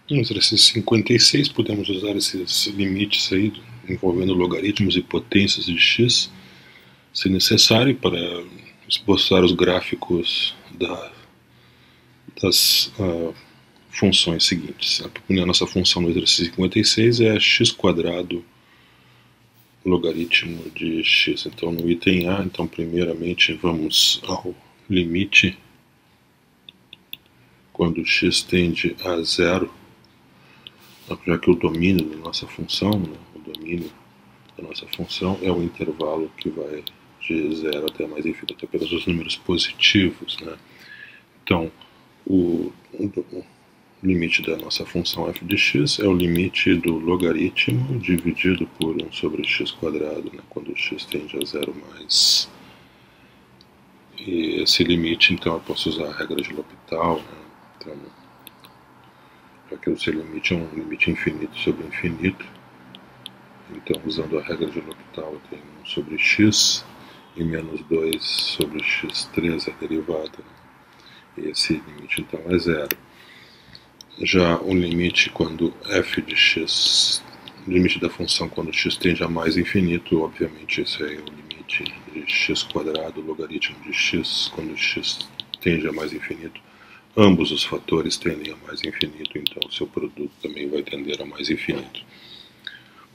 No exercício 56, podemos usar esses limites aí, envolvendo logaritmos e potências de x, se necessário, para esboçar os gráficos das funções seguintes. A nossa função no exercício 56 é x² logaritmo de x. Então, no item A, então, primeiramente, vamos ao limite quando x tende a zero, já que o domínio da nossa função, né, o domínio da nossa função é o intervalo que vai de 0 até mais infinito, apenas os números positivos, né? Então, o limite da nossa função f de x é o limite do logaritmo dividido por 1 sobre x², né, quando x tende a 0 mais. E esse limite, então, eu posso usar a regra de L'Hopital, né? Então, já que o seu limite é um limite infinito sobre infinito, então, usando a regra de L'Hopital, eu tenho 1 sobre x e menos 2 sobre x3 a derivada. E esse limite, então, é zero. Já o limite quando f de x, o limite da função quando x tende a mais infinito, obviamente esse é o limite de x² logaritmo de x quando x tende a mais infinito. Ambos os fatores tendem a mais infinito, então o seu produto também vai tender a mais infinito.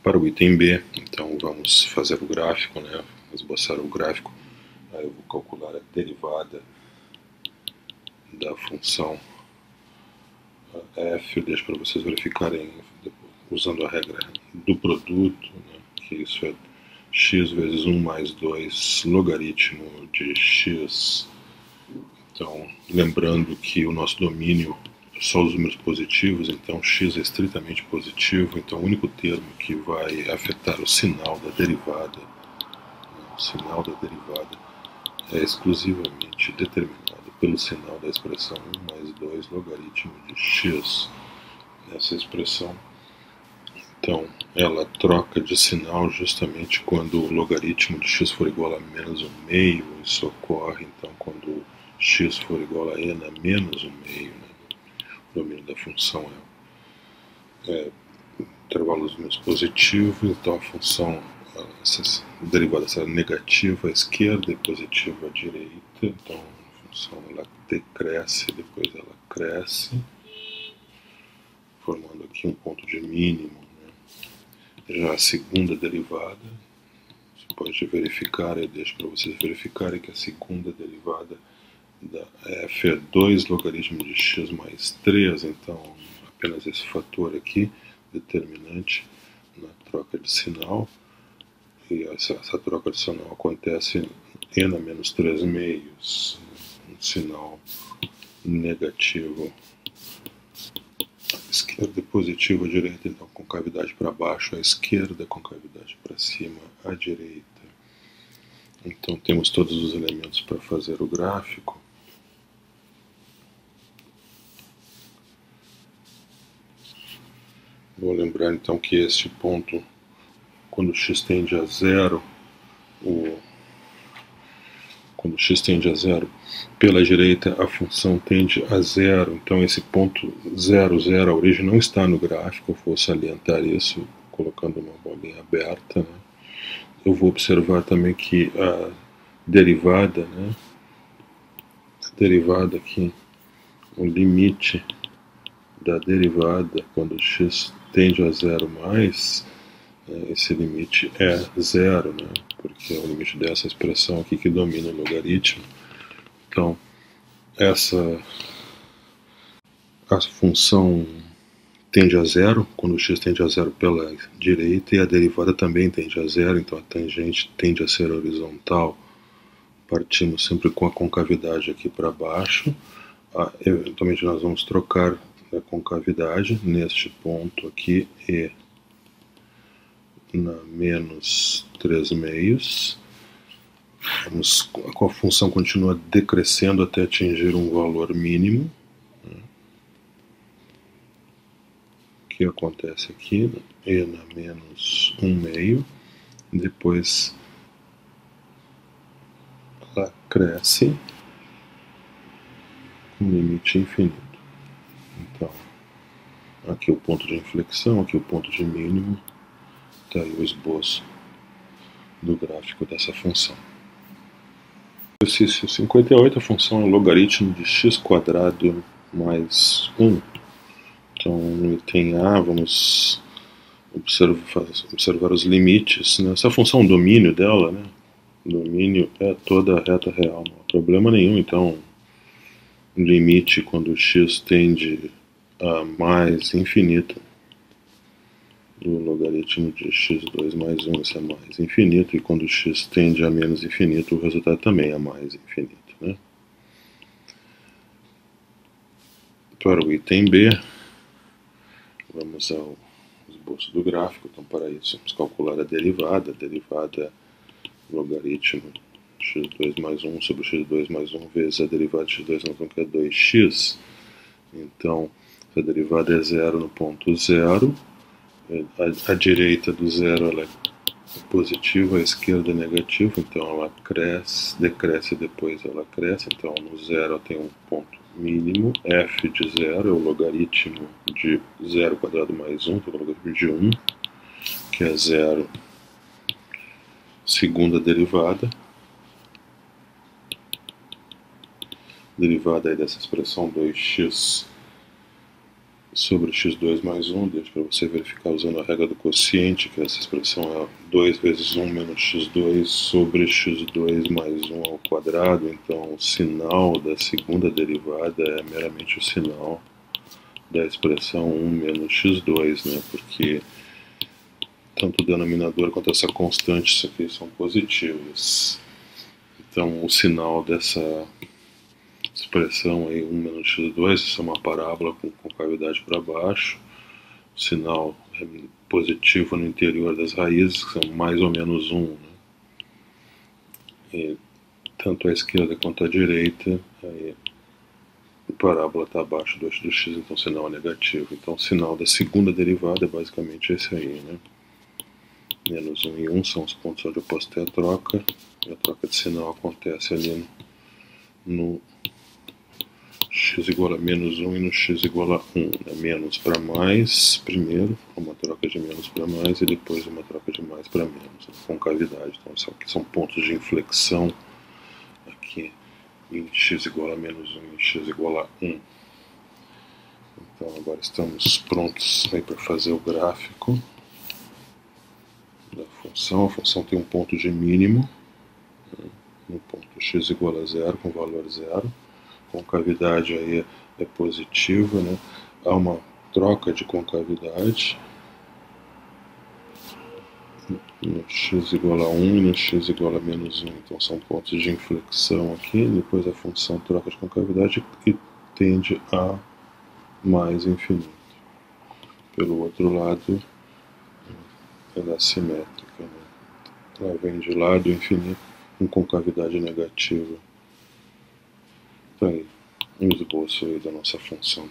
Para o item B, então vamos fazer o gráfico, né? Esboçar o gráfico. Aí eu vou calcular a derivada da função f, eu deixo para vocês verificarem usando a regra do produto, né? Que isso é x vezes 1 mais 2 logaritmo de x. Então, lembrando que o nosso domínio só os números positivos, então x é estritamente positivo, então o único termo que vai afetar o sinal da derivada, é exclusivamente determinado pelo sinal da expressão 1 mais 2 logaritmo de x. Essa expressão, então, ela troca de sinal justamente quando o logaritmo de x for igual a menos 1/2, isso ocorre, então, quando x for igual a n a menos 1/2, né? O domínio da função é intervalo dos números positivos, então a função, essa derivada será negativa à esquerda e positiva à direita, então a função ela decresce, depois ela cresce, formando aqui um ponto de mínimo, né? Já a segunda derivada, você pode verificar, eu deixo para vocês verificarem que a segunda derivada da f é 2 logaritmo de x mais 3, então apenas esse fator aqui, determinante na troca de sinal, e essa troca de sinal acontece em n a menos 3/2, um sinal negativo à esquerda e positivo à direita, então concavidade para baixo à esquerda, concavidade para cima à direita. Então temos todos os elementos para fazer o gráfico. Vou lembrar então que este ponto, quando x tende a zero, quando x tende a zero, pela direita a função tende a zero, então esse ponto 0, 0, a origem não está no gráfico, eu vou salientar isso colocando uma bolinha aberta, né? Eu vou observar também que a derivada, né? A derivada aqui, o limite da derivada quando x tende a zero mais, esse limite é zero, né? Porque é o limite dessa expressão aqui que domina o logaritmo. Então, a função tende a zero, quando x tende a zero pela direita, e a derivada também tende a zero, então a tangente tende a ser horizontal. Partimos sempre com a concavidade aqui para baixo. Eventualmente nós vamos trocar a concavidade neste ponto aqui e na menos 3/2. A função continua decrescendo até atingir um valor mínimo, né? O que acontece aqui? E na menos 1/2. Depois ela cresce com limite infinito. Então, Aqui o ponto de inflexão, aqui o ponto de mínimo. Está aí o esboço do gráfico dessa função. Exercício 58, a função é logaritmo de x² mais 1. Então, no item A, vamos observar os limites. Essa função, o domínio dela, né? O domínio é toda a reta real, não há problema nenhum. Então, o limite quando x tende a mais infinito, do logaritmo de x² mais 1, isso é mais infinito, e quando x tende a menos infinito, o resultado também é mais infinito, né? Para o item B, vamos ao esboço do gráfico. Então, para isso, vamos calcular a derivada. A derivada é logaritmo x² mais 1 sobre x² mais 1 vezes a derivada de x² mais 1, que é 2x. Então, a derivada é zero no ponto zero. A direita do zero ela é positiva, a esquerda é negativa, então ela decresce, depois ela cresce. Então, no zero tem um ponto mínimo, f de zero é o logaritmo de 0² mais 1, então o logaritmo de 1, que é zero, segunda derivada. Derivada aí dessa expressão 2x sobre x² mais 1, deixa para você verificar usando a regra do quociente, que essa expressão é 2 vezes 1 menos x² sobre x² mais 1 ao quadrado. Então, o sinal da segunda derivada é meramente o sinal da expressão 1 menos x², né? Porque tanto o denominador quanto essa constante, isso aqui, são positivas. Então, o sinal dessa expressão aí, 1 menos x², isso é uma parábola com concavidade para baixo. O sinal é positivo no interior das raízes, que são mais ou menos 1. Né? E tanto a esquerda quanto a direita, aí, a parábola está abaixo do eixo do x, então o sinal é negativo. Então o sinal da segunda derivada é basicamente esse aí. Né? Menos 1 e 1 são os pontos onde eu posso ter a troca. E a troca de sinal acontece ali no x igual a menos 1 e no x igual a 1. Né? Menos para mais, primeiro, uma troca de menos para mais, e depois uma troca de mais para menos, concavidade. Então, isso aqui são pontos de inflexão aqui em x igual a menos 1 e x igual a 1. Então, agora estamos prontos para fazer o gráfico da função. A função tem um ponto de mínimo, no ponto x igual a 0, com valor 0. Concavidade aí é positiva, né? Há uma troca de concavidade no x igual a 1 e no x igual a menos 1. Então são pontos de inflexão aqui. Depois a função troca de concavidade e tende a mais infinito. Pelo outro lado, ela é assimétrica, né? Ela vem de lado infinito com concavidade negativa. Então aí, um esboço aí da nossa função.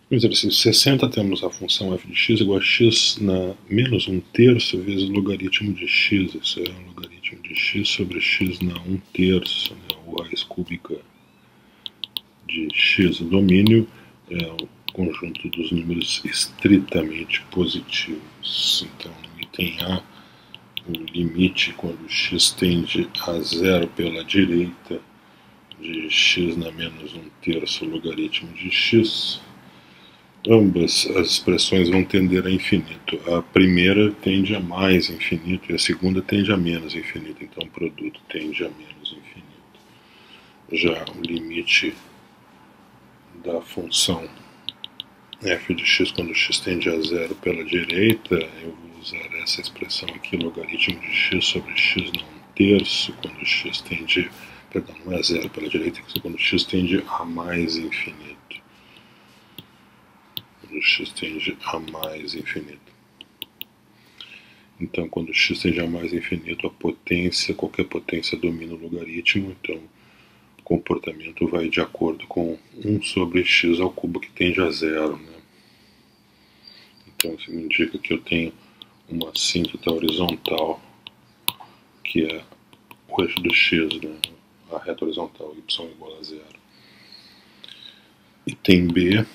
No exercício 60 temos a função f de x igual a x na menos 1/3 vezes logaritmo de x. Isso é o logaritmo de x sobre x na 1/3, né? Ou raiz cúbica de x. O domínio é o conjunto dos números estritamente positivos. Então, no item A, o limite quando x tende a 0 pela direita de x na menos 1/3 logaritmo de x. Ambas as expressões vão tender a infinito. A primeira tende a mais infinito e a segunda tende a menos infinito. Então o produto tende a menos infinito. Já o limite da função f de x quando x tende a 0 pela direita, eu vou usar essa expressão aqui, logaritmo de x sobre x na 1/3, quando x tende, perdão, não é 0 pela direita, quando x tende a mais infinito. Quando x tende a mais infinito. Então, quando x tende a mais infinito, a potência, qualquer potência domina o logaritmo, então o comportamento vai de acordo com 1 sobre x ao cubo, que tende a 0. Né? Então, isso indica que eu tenho uma assíntota horizontal, que é o eixo do x, né? A reta horizontal, y igual a 0. Item B,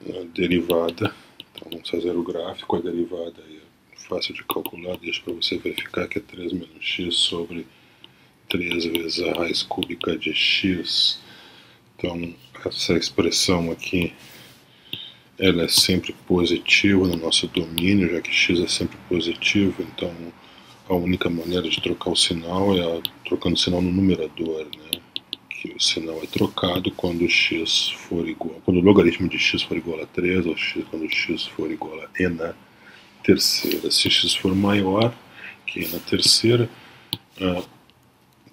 a derivada. Então vamos fazer o gráfico, a derivada aí é fácil de calcular, deixa para você verificar que é 3 menos x sobre 3 vezes a raiz cúbica de x. Então essa expressão aqui, ela é sempre positiva no nosso domínio, já que x é sempre positivo, então a única maneira de trocar o sinal é trocando o sinal no numerador, né? Que o sinal é trocado quando x for igual, quando o logaritmo de x for igual a 3, ou quando x for igual a e na terceira. Se x for maior que e na terceira, a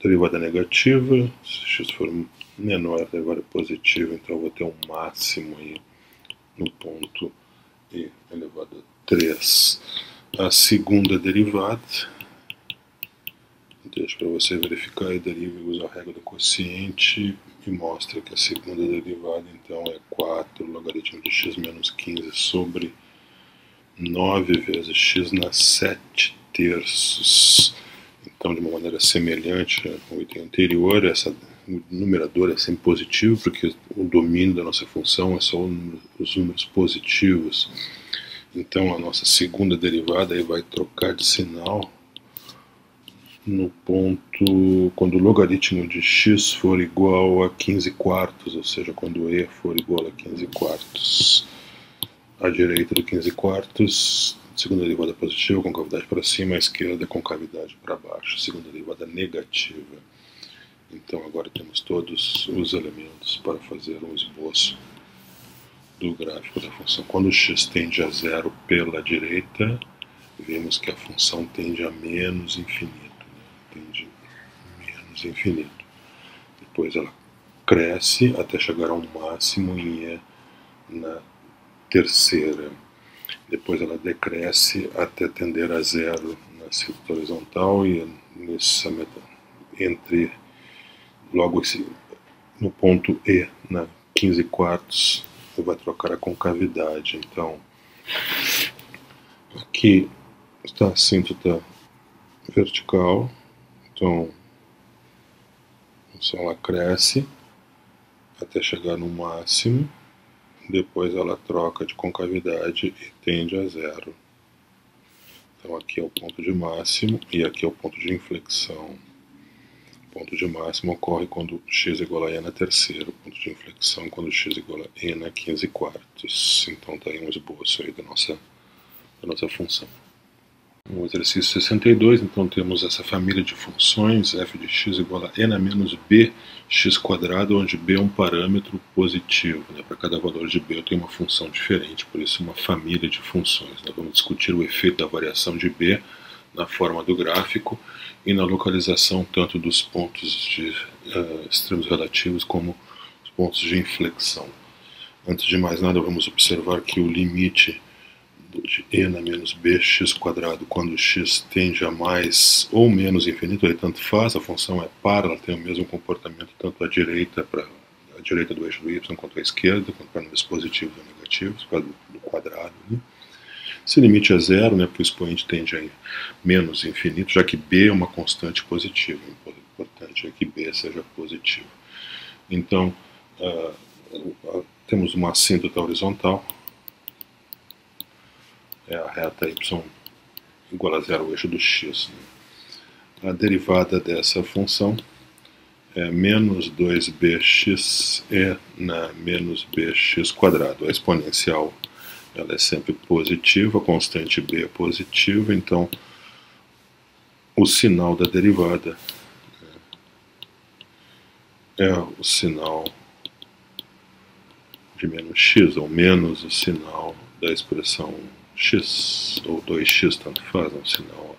derivada é negativa. Se x for menor, a derivada é positiva, então eu vou ter um máximo aí no ponto e elevado a 3. A segunda derivada, deixa para você verificar e deriva, usa a regra do quociente e mostra que a segunda derivada então é 4 logaritmo de x menos 15 sobre 9 vezes x na 7 terços. Então, de uma maneira semelhante ao item anterior, o numerador é sempre positivo, porque o domínio da nossa função é só os números positivos. Então, a nossa segunda derivada aí vai trocar de sinal no ponto quando o logaritmo de x for igual a 15 quartos, ou seja, quando e for igual a 15 quartos. À direita do 15 quartos, segunda derivada positiva, concavidade para cima, à esquerda, concavidade para baixo, segunda derivada negativa. Então agora temos todos os elementos para fazer um esboço do gráfico da função. Quando o x tende a zero pela direita, vemos que a função tende a menos infinito, né? Tende a menos infinito. Depois ela cresce até chegar a um máximo em e na terceira. Depois ela decresce até tender a zero na círculo horizontal e nessa entre logo no ponto E, na 15 quartos, vai trocar a concavidade. Então aqui está a assíntota vertical, então a função ela cresce até chegar no máximo. Depois ela troca de concavidade e tende a zero. Então aqui é o ponto de máximo e aqui é o ponto de inflexão. O ponto de máximo ocorre quando x é igual a e na terceira. O ponto de inflexão quando x é igual a e na 15 quartos. Então está aí um esboço aí da nossa função. No exercício 62, então temos essa família de funções, f de x igual a e na menos b x quadrado, onde b é um parâmetro positivo, né? Para cada valor de b eu tenho uma função diferente, por isso uma família de funções. Nós vamos discutir o efeito da variação de b na forma do gráfico e na localização tanto dos pontos de extremos relativos como os pontos de inflexão. Antes de mais nada, vamos observar que o limite de e na menos bx quadrado, quando x tende a mais ou menos infinito, aí tanto faz, a função é par, ela tem o mesmo comportamento tanto à direita do eixo do y quanto à esquerda, quanto para números positivos ou negativos, por causa do quadrado, né? Esse limite é zero, né, porque o expoente tende a menos infinito, já que b é uma constante positiva. O importante é que b seja positivo. Então, temos uma assíntota horizontal, é a reta y igual a zero, o eixo do x. Né? A derivada dessa função é menos 2bx e na menos bx quadrado. A exponencial ela é sempre positiva, a constante b é positiva, então o sinal da derivada é o sinal de menos x, ou menos o sinal da expressão x, ou 2x, tanto faz, um sinal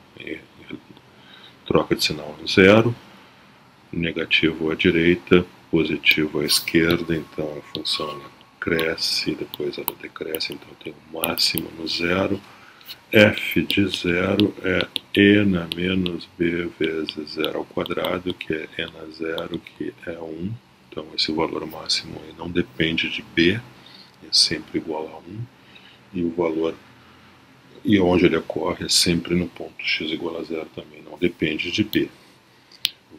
troca de sinal no zero, negativo à direita, positivo à esquerda, então a função ela cresce, depois ela decresce, então tem um máximo no zero. F de zero é e na menos b vezes zero ao quadrado, que é e na zero, que é 1. Então esse valor máximo aí não depende de b, é sempre igual a 1. E o valor, e onde ele ocorre, é sempre no ponto x igual a zero também, não depende de b.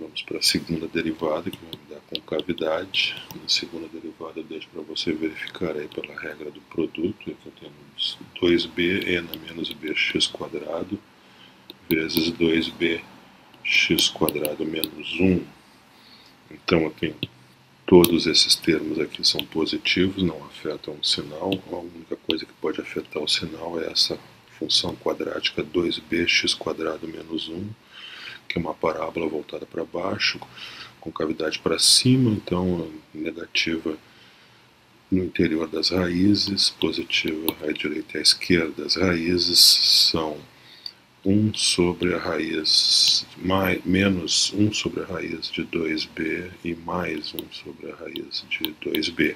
vamos para a segunda derivada, que vai me dar concavidade. Na segunda derivada eu deixo para você verificar aí pela regra do produto. Então temos 2b n menos bx quadrado vezes 2b x quadrado menos 1. Então eu tenho todos esses termos aqui são positivos, não afetam o sinal. A única coisa que pode afetar o sinal é essa função quadrática 2b x² menos 1, que é uma parábola voltada para baixo, com cavidade para cima, então negativa no interior das raízes, positiva à direita e à esquerda. As raízes são 1 sobre a raiz, menos 1 sobre a raiz de 2b e mais 1 sobre a raiz de 2b.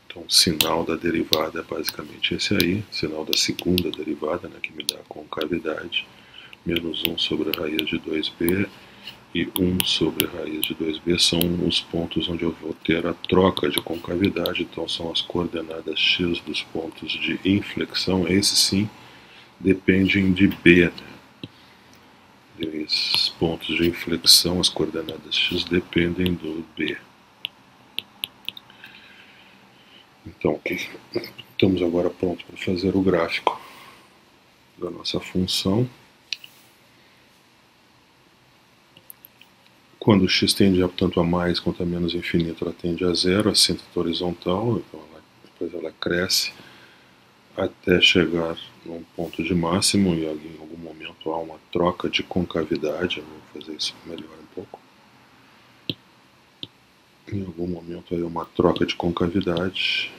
Então o sinal da derivada é basicamente esse aí, sinal da segunda derivada, né, que me dá a concavidade, menos 1 sobre a raiz de 2b e 1 sobre a raiz de 2b são os pontos onde eu vou ter a troca de concavidade, então são as coordenadas x dos pontos de inflexão, esses sim dependem de b, né? Esses pontos de inflexão, as coordenadas x dependem do b. Então, estamos agora prontos para fazer o gráfico da nossa função. Quando o x tende tanto a mais quanto a menos infinito, ela tende a zero, a síntese horizontal, então depois ela cresce até chegar num ponto de máximo, e em algum momento há uma troca de concavidade. Eu vou fazer isso melhor um pouco. Em algum momento aí uma troca de concavidade.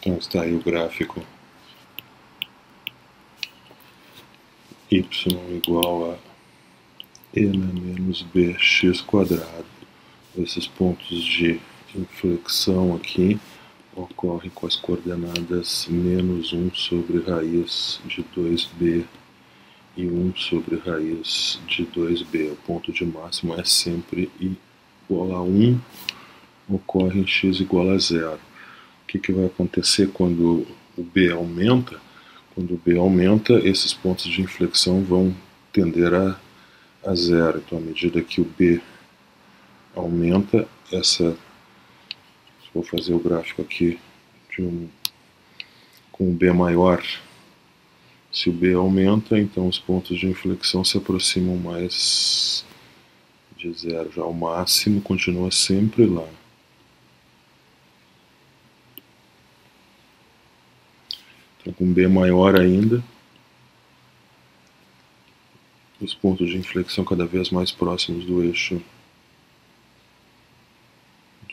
Então está aí o gráfico y igual a n menos bx². Esses pontos de inflexão aqui ocorrem com as coordenadas menos 1 sobre raiz de 2b e 1 sobre raiz de 2b. O ponto de máximo é sempre igual a 1, ocorre em x igual a 0. O que vai acontecer quando o b aumenta? Quando o b aumenta, esses pontos de inflexão vão tender a zero. Então, à medida que o b aumenta, vou fazer o gráfico aqui com o b maior. Se o b aumenta, então os pontos de inflexão se aproximam mais de zero. Já o máximo continua sempre lá. Então, com b maior ainda, os pontos de inflexão cada vez mais próximos do eixo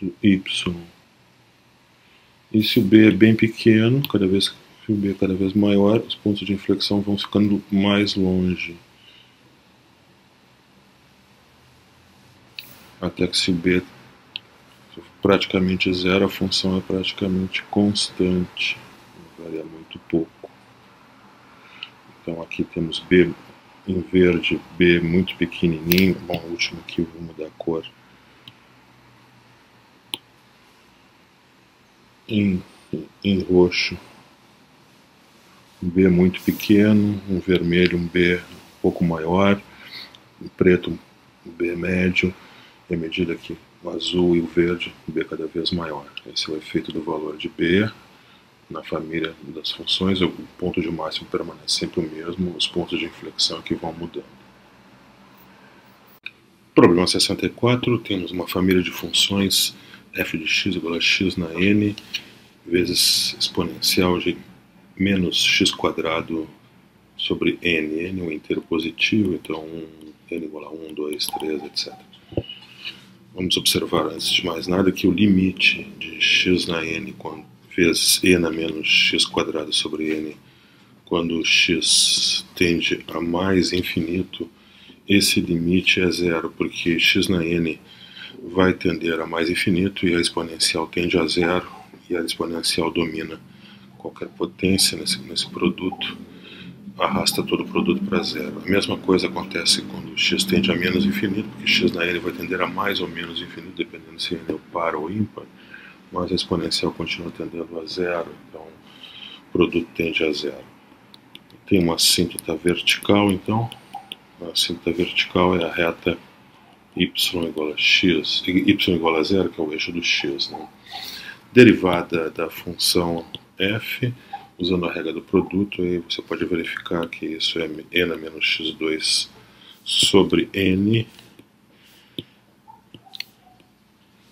do y. E se o b é bem pequeno, cada vez que o b é cada vez maior, os pontos de inflexão vão ficando mais longe. Até que se o b for praticamente zero, a função é praticamente constante. Varia muito pouco. Então aqui temos b em verde, b muito pequenininho. Bom, o último aqui eu vou mudar a cor. Em roxo, um b muito pequeno, um vermelho, um b um pouco maior, um preto, um b médio, e à medida que o azul e o verde, um b cada vez maior. Esse é o efeito do valor de b na família das funções. O ponto de máximo permanece sempre o mesmo, os pontos de inflexão é que vão mudando. Problema 64, temos uma família de funções f de x igual a x na n vezes exponencial de menos x² sobre n. N é um inteiro positivo, então n igual a 1, 2, 3, etc. Vamos observar, antes de mais nada, que o limite de x na n vezes n a menos x quadrado sobre n, quando x tende a mais infinito, esse limite é zero, porque x na n vai tender a mais infinito e a exponencial tende a zero, e a exponencial domina qualquer potência nesse produto, arrasta todo o produto para zero. A mesma coisa acontece quando x tende a menos infinito, porque x na n vai tender a mais ou menos infinito, dependendo se n é par ou ímpar, mas a exponencial continua tendendo a zero, então o produto tende a zero. Tem uma assíntota vertical, então a assíntota vertical é a reta y igual a x, y igual a zero, que é o eixo do x, né? Derivada da função f, usando a regra do produto, aí você pode verificar que isso é n a menos x2 sobre n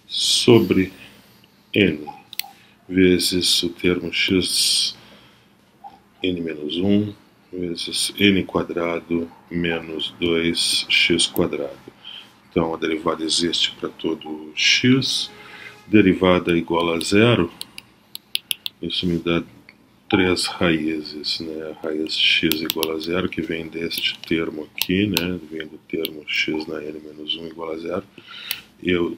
sobre n vezes o termo x n menos 1 vezes n quadrado menos 2x quadrado. Então a derivada existe para todo x, derivada igual a zero, isso me dá 3 raízes, né? A raiz x igual a zero, que vem deste termo aqui, né? Vem do termo x na n menos 1 igual a zero.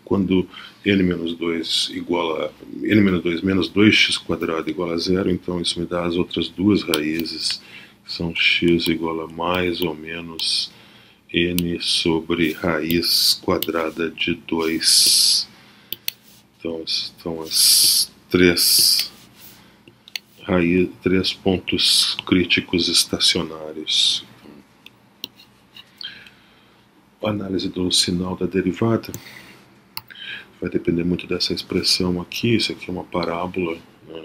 Quando n menos 2 igual a n menos 2 menos 2x quadrado igual a zero, então isso me dá as outras duas raízes, que são x igual a mais ou menos n sobre raiz quadrada de 2. Então estão as três pontos críticos estacionários. A análise do sinal da derivada vai depender muito dessa expressão aqui. Isso aqui é uma parábola, né?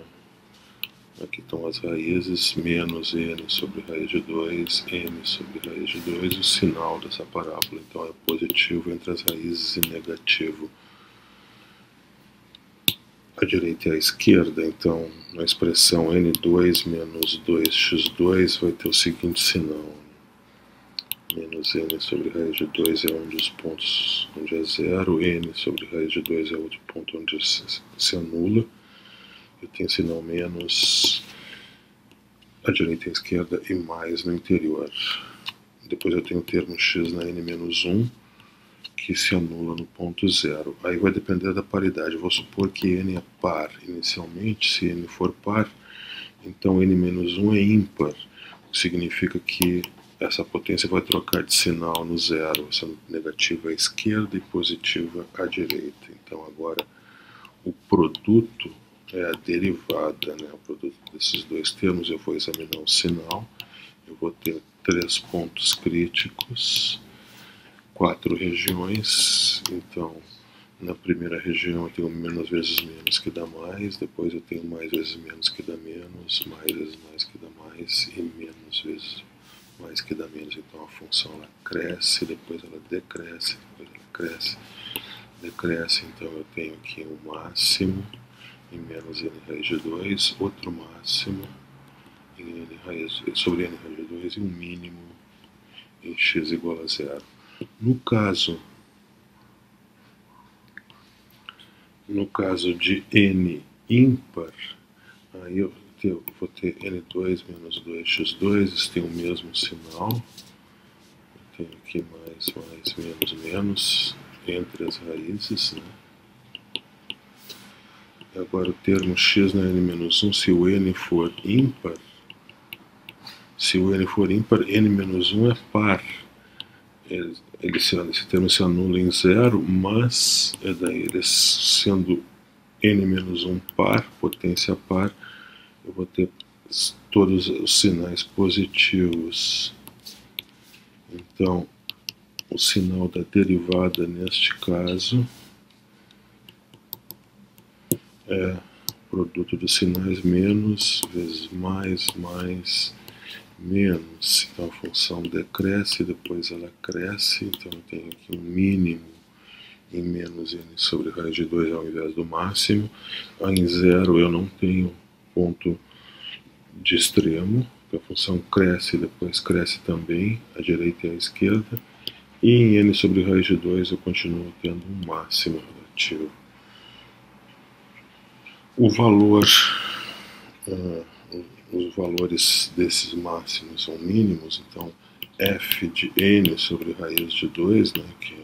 Aqui estão as raízes, menos n sobre raiz de 2, n sobre raiz de 2, o sinal dessa parábola. Então é positivo entre as raízes e negativo à direita e à esquerda. Então, na expressão n2 menos 2x2 vai ter o seguinte sinal. Menos n sobre raiz de 2 é um dos pontos onde é zero, n sobre raiz de 2 é outro ponto onde se anula. Eu tenho sinal menos à direita e à esquerda e mais no interior. Depois eu tenho o termo x na n menos 1, que se anula no ponto zero. Aí vai depender da paridade. Vou supor que n é par inicialmente. Se n for par, então n menos 1 é ímpar, o que significa que essa potência vai trocar de sinal no zero, essa negativa à esquerda e positiva à direita. Então agora o produto é a derivada, né? O produto desses dois termos. Eu vou examinar o sinal, eu vou ter 3 pontos críticos, 4 regiões. Então na primeira região eu tenho menos vezes menos que dá mais, depois eu tenho mais vezes menos que dá menos, mais vezes mais que dá mais e menos vezes mais que dá menos. Então a função ela cresce, depois ela decresce, depois ela cresce, decresce. Então eu tenho aqui um máximo em menos n raiz de 2, outro máximo em n raiz, sobre n raiz de 2 e um mínimo em x igual a zero. No caso de n ímpar, aí eu vou ter n2 menos 2x2, isso tem o mesmo sinal. Eu tenho aqui mais, menos, menos, entre as raízes, né? Agora o termo x na n menos 1, se o n for ímpar, n menos 1 é par. Esse termo se anula em zero, mas ele sendo n menos 1 par, potência par, eu vou ter todos os sinais positivos. Então, o sinal da derivada neste caso é produto dos sinais menos vezes mais, menos. Então a função decresce, depois ela cresce. Então eu tenho aqui um mínimo em menos n sobre raiz de 2 ao invés do máximo. Em zero eu não tenho ponto de extremo, a função cresce, depois cresce também, à direita e à esquerda. E em n sobre raiz de 2 eu continuo tendo um máximo relativo. O valor os valores desses máximos são mínimos, então f de n sobre raiz de 2, né, que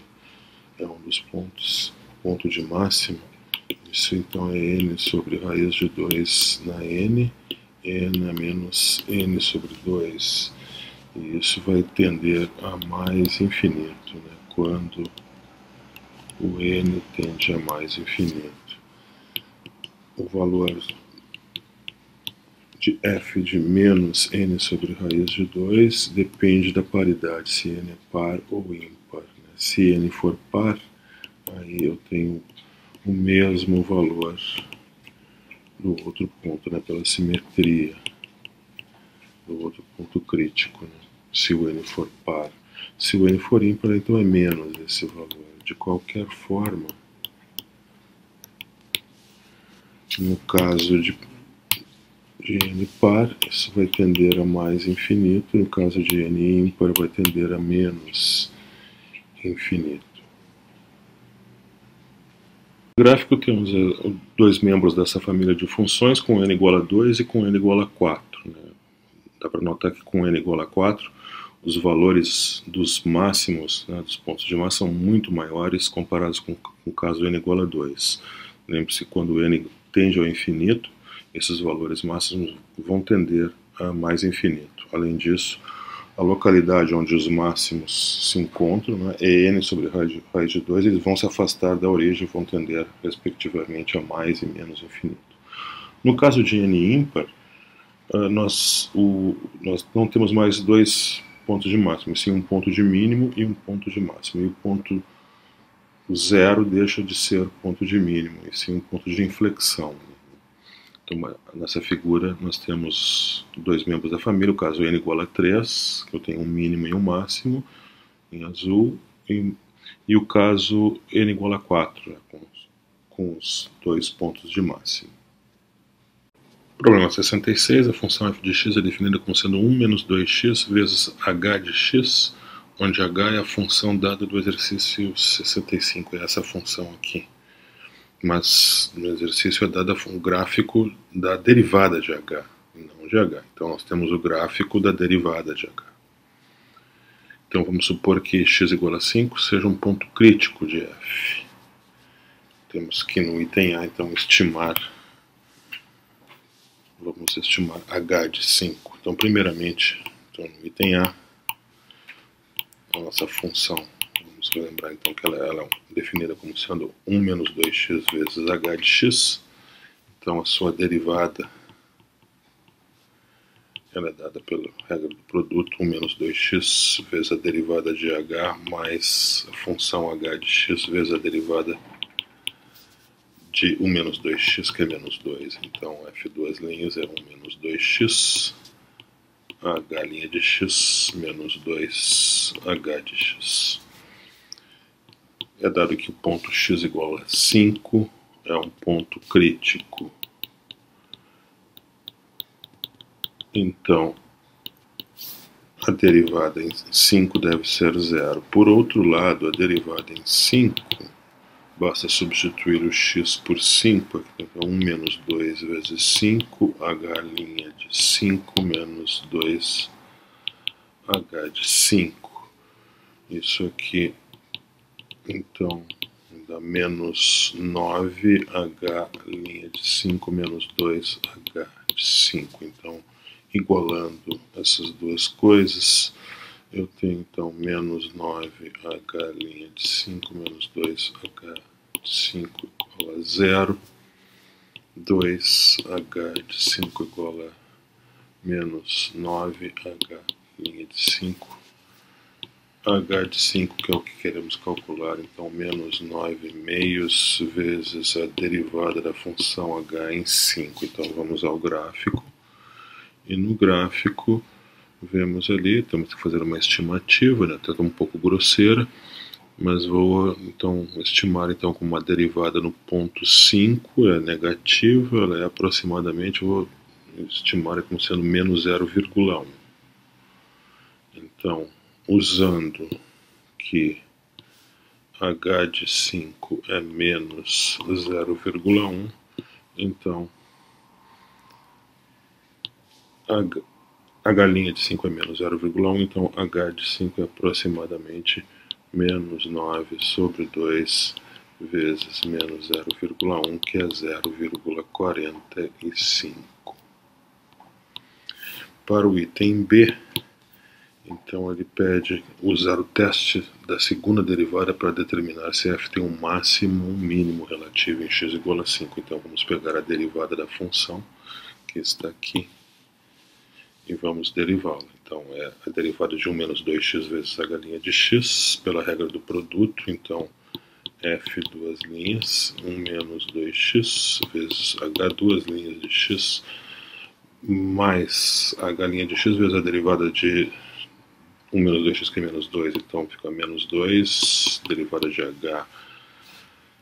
é um dos pontos, ponto de máximo, isso então é n sobre raiz de 2 na n é menos n sobre 2, e isso vai tender a mais infinito, né, quando o n tende a mais infinito. O valor de f de menos n sobre raiz de 2 depende da paridade, se n é par ou ímpar, né? Se n for par, aí eu tenho o mesmo valor do outro ponto, né, pela simetria do outro ponto crítico, né, se o n for par. Se o n for ímpar, então é menos esse valor. De qualquer forma, no caso de n par, isso vai tender a mais infinito, no caso de n ímpar, vai tender a menos infinito. No gráfico temos dois membros dessa família de funções, com n igual a 2 e com n igual a 4. Né? Dá para notar que com n igual a 4, os valores dos máximos, né, dos pontos de massa, são muito maiores comparados com o caso n igual a 2. Lembre-se, quando n tende ao infinito, esses valores máximos vão tender a mais infinito. Além disso, a localidade onde os máximos se encontram, né, é n sobre raiz de 2, eles vão se afastar da origem e vão tender, respectivamente, a mais e menos infinito. No caso de n ímpar, nós não temos mais dois pontos de máximo, sim um ponto de mínimo e um ponto de máximo. E o ponto zero deixa de ser ponto de mínimo, e sim um ponto de inflexão. Então, nessa figura, nós temos dois membros da família, o caso n igual a 3, que eu tenho um mínimo e um máximo, em azul, e o caso n igual a 4, né, com os dois pontos de máximo. Problema 66, a função f de x é definida como sendo 1 menos 2x vezes h de x, onde h é a função dada do exercício 65, é essa função aqui. Mas no exercício é dado o gráfico da derivada de h, não de h. Então nós temos o gráfico da derivada de h. Então vamos supor que x igual a 5 seja um ponto crítico de f. Temos que no item A, então, vamos estimar h de 5. Então, primeiramente, no item A, a nossa função, vamos relembrar então que ela é definida como sendo 1 menos 2x vezes h de x. Então a sua derivada ela é dada pela regra do produto 1 menos 2x vezes a derivada de h mais a função h de x vezes a derivada de 1 menos 2x, que é menos 2. Então f duas linhas é 1 menos 2x, h' de x menos 2h de x. É dado que o ponto x igual a 5 é um ponto crítico. Então, a derivada em 5 deve ser 0. Por outro lado, a derivada em 5, basta substituir o x por 5, aqui é 1 menos 2 vezes 5, h' de 5 menos 2h de 5. Isso aqui, então, dá menos 9h' de 5 menos 2h de 5. Então, igualando essas duas coisas, eu tenho então menos 9h' de 5 menos 2h de 5 igual a 0, 2h de 5 igual a menos 9h' de 5, h de 5, que é o que queremos calcular, então menos 9 meios vezes a derivada da função h em 5. Então vamos ao gráfico. E no gráfico, vemos ali, temos que fazer uma estimativa, né, até um pouco grosseira, mas vou então estimar então como uma derivada no ponto 5 é negativa, ela é aproximadamente, vou estimar como sendo menos 0,1. Então, usando que h de 5 é menos 0,1, então a galinha de 5 é menos 0,1, então H de 5 é aproximadamente menos 9 sobre 2 vezes menos 0,1, que é 0,45. Para o item B, então ele pede usar o teste da segunda derivada para determinar se f tem um máximo ou um mínimo relativo em x igual a 5. Então vamos pegar a derivada da função, que está aqui, e vamos derivá-la. Então é a derivada de 1 menos 2x vezes a galinha de x, pela regra do produto. Então f duas linhas, 1 menos 2x vezes h duas linhas de x, mais a galinha de x vezes a derivada de 1 menos 2x, que é menos 2, então fica menos 2, derivada de h,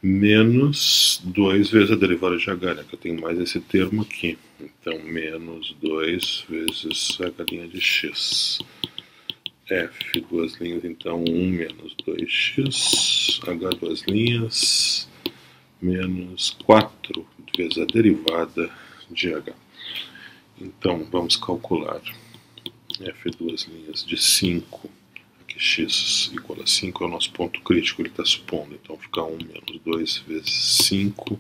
menos 2 vezes a derivada de h, né, que eu tenho mais esse termo aqui. Então, menos 2 vezes a galinha de x. F, duas linhas, então 1 menos 2x, h, duas linhas, menos 4 vezes a derivada de h. Então, vamos calcular f duas linhas de 5, aqui x igual a 5 é o nosso ponto crítico, ele está supondo, então fica 1 menos 2 vezes 5,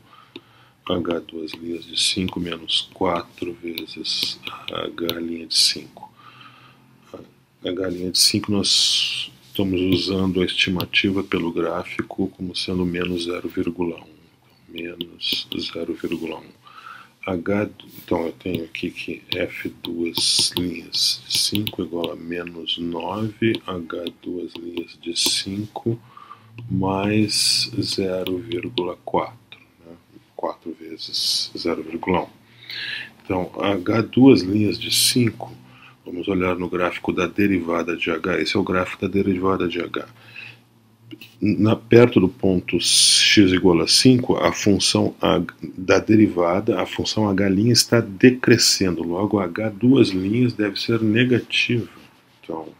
h duas linhas de 5 menos 4 vezes h linha de 5. H linha de 5 nós estamos usando a estimativa pelo gráfico como sendo menos 0,1, menos 0,1. H, então eu tenho aqui que f duas linhas de 5 igual a menos 9, h duas linhas de 5 mais 0,4, né? 4 vezes 0,1. Então, h duas linhas de 5, vamos olhar no gráfico da derivada de h, esse é o gráfico da derivada de h. Perto do ponto x igual a 5, a função da derivada, a função h' está decrescendo, logo h duas linhas deve ser negativo. Então,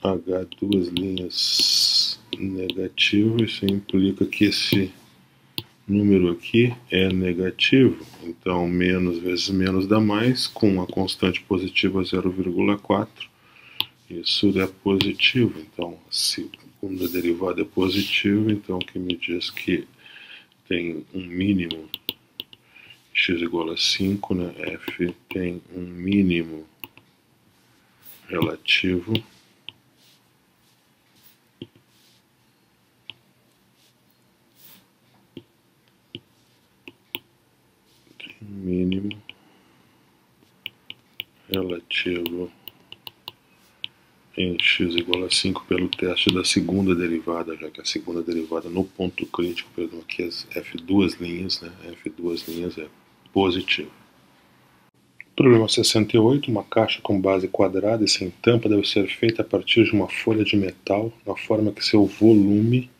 h duas linhas negativo, isso implica que esse número aqui é negativo, então menos vezes menos dá mais, com a constante positiva 0,4. Isso é positivo, então se a derivada é positiva, então que me diz que tem um mínimo x igual a 5, né? F tem um mínimo relativo em x igual a 5 pelo teste da segunda derivada, já que a segunda derivada no ponto crítico, perdão, aqui é f duas linhas, né? F duas linhas é positivo. Problema 68. Uma caixa com base quadrada e sem tampa deve ser feita a partir de uma folha de metal, na forma que seu volume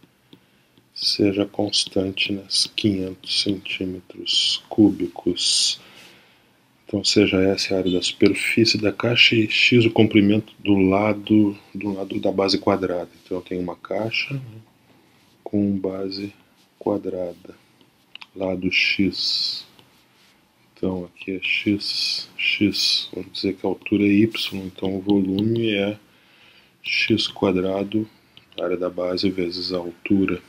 seja constante nas 500 centímetros cúbicos. Então, seja essa a área da superfície da caixa e x o comprimento do lado da base quadrada. Então, eu tenho uma caixa, né, com base quadrada, lado x. Então, aqui é x, vamos dizer que a altura é y, então o volume é x quadrado, área da base, vezes a altura,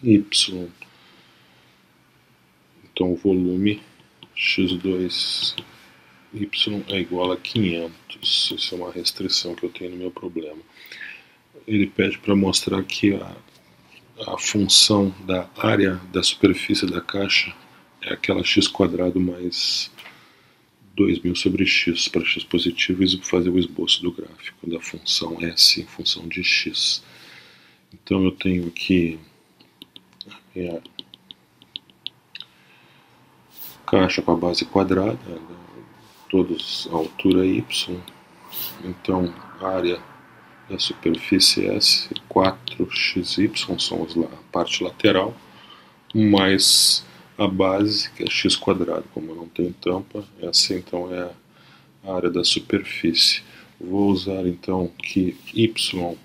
y. Então, o volume x2y é igual a 500. Isso é uma restrição que eu tenho no meu problema. Ele pede para mostrar que a função da área da superfície da caixa é aquela x quadrado mais 2000 sobre x, para x positivo, e fazer o esboço do gráfico da função S em função de x. Então eu tenho aqui a caixa com a base quadrada, todos a altura y, então a área da superfície S, 4xy, são a parte lateral, mais a base, que é x quadrado, como não tem tampa, essa então é a área da superfície. Vou usar então que y,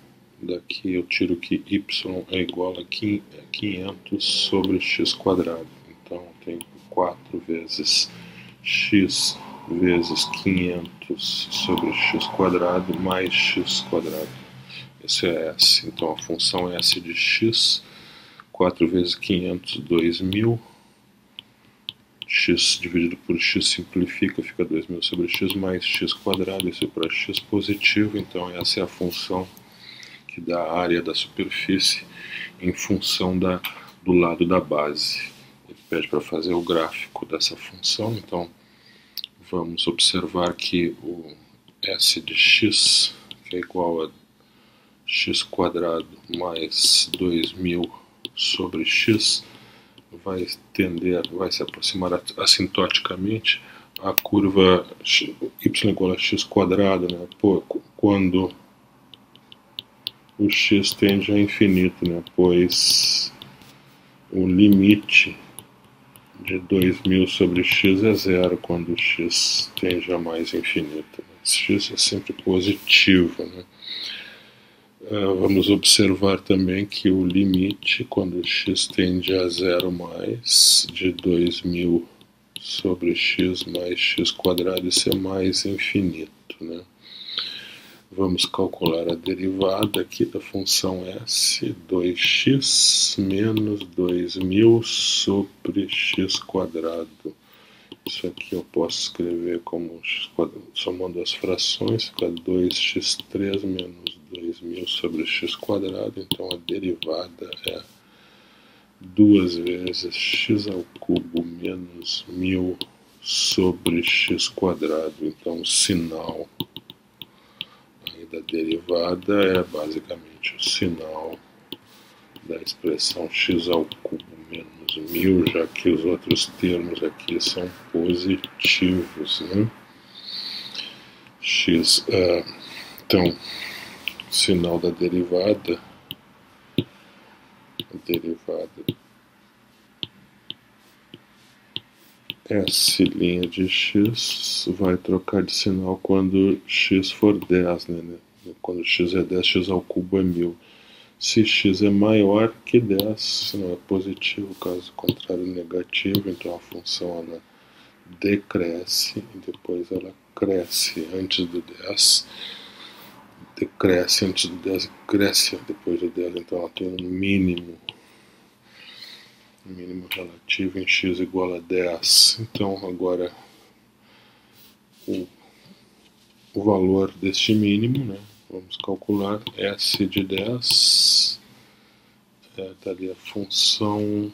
daqui eu tiro que y é igual a 500 sobre x quadrado. Então eu tenho 4 vezes x vezes 500 sobre x quadrado mais x quadrado. Esse é S. Então a função S de x, 4 vezes 500, 2000. X dividido por x simplifica, fica 2000 sobre x mais x quadrado, isso é para x positivo, então essa é a função que dá a área da superfície em função do lado da base. Ele pede para fazer o gráfico dessa função, então vamos observar que o S de x, que é igual a x quadrado mais 2000 sobre x, vai se aproximar assintoticamente a curva y igual a x quadrado, né? Quando o x tende a infinito, né? Pois o limite de 2000 sobre x é zero quando o x tende a mais infinito. Né? X é sempre positivo, né? Vamos observar também que o limite, quando x tende a zero mais, de 2000 sobre x mais x quadrado, isso é mais infinito, né? Vamos calcular a derivada aqui da função S, 2x menos 2000 sobre x quadrado. Isso aqui eu posso escrever como somando as frações, fica 2x3 menos 2000 sobre x quadrado, então a derivada é 2 vezes x ao cubo menos 1000 sobre x quadrado. Então o sinal aí da derivada é basicamente o sinal da expressão x ao cubo menos 1000, já que os outros termos aqui são positivos, né? Então, sinal da derivada, S' de x vai trocar de sinal quando x for 10, né? Quando x é 10, x ao cubo é 1000. Se x é maior que 10, sinal é positivo, caso contrário negativo, então a função ela decresce e depois ela cresce antes do 10, decresce antes do 10 e cresce depois do 10, então ela tem um mínimo relativo em x igual a 10. Então agora o valor deste mínimo, né? Vamos calcular S de 10, daria a função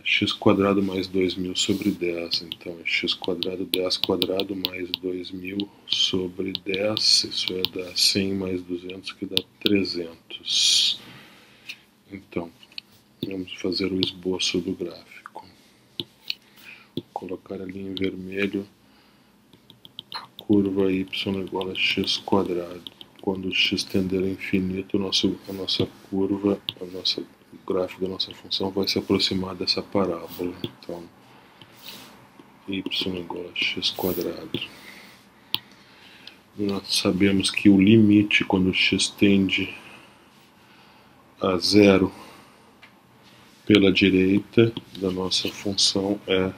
x quadrado mais 2000 sobre 10, então é x quadrado 10 quadrado mais 2000 sobre 10, isso é dar 100 mais 200 que dá 300. Então, vamos fazer o esboço do gráfico. Vou colocar ali em vermelho a curva y igual a x quadrado. Quando x tender a infinito, a nossa curva, o gráfico da nossa função vai se aproximar dessa parábola. Então, y igual a x quadrado. Nós sabemos que o limite, quando x tende a zero pela direita da nossa função, é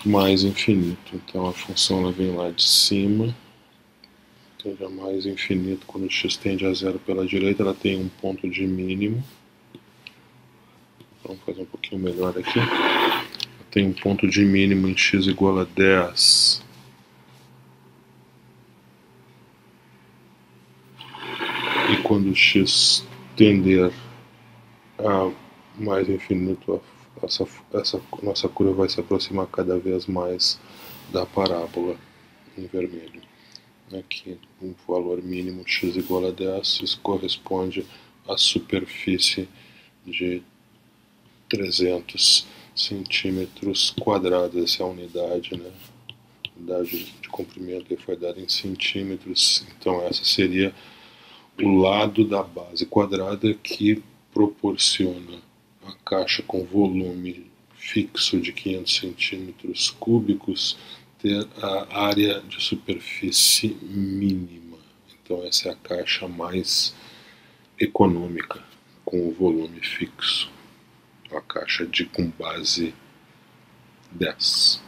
mais infinito. Então a função ela vem lá de cima, tende a mais infinito. Quando x tende a zero pela direita, ela tem um ponto de mínimo. Vamos fazer um pouquinho melhor aqui. Tem um ponto de mínimo em x igual a 10. E quando x tender a mais infinito, essa nossa curva vai se aproximar cada vez mais da parábola em vermelho. Aqui, um valor mínimo x igual a 10, isso corresponde à superfície de 300 centímetros quadrados. Essa é a unidade, né? A unidade de comprimento que foi dada em centímetros. Então essa seria o lado da base quadrada que proporciona a caixa com volume fixo de 500 centímetros cúbicos ter a área de superfície mínima. Então essa é a caixa mais econômica com o volume fixo, a caixa com base 10.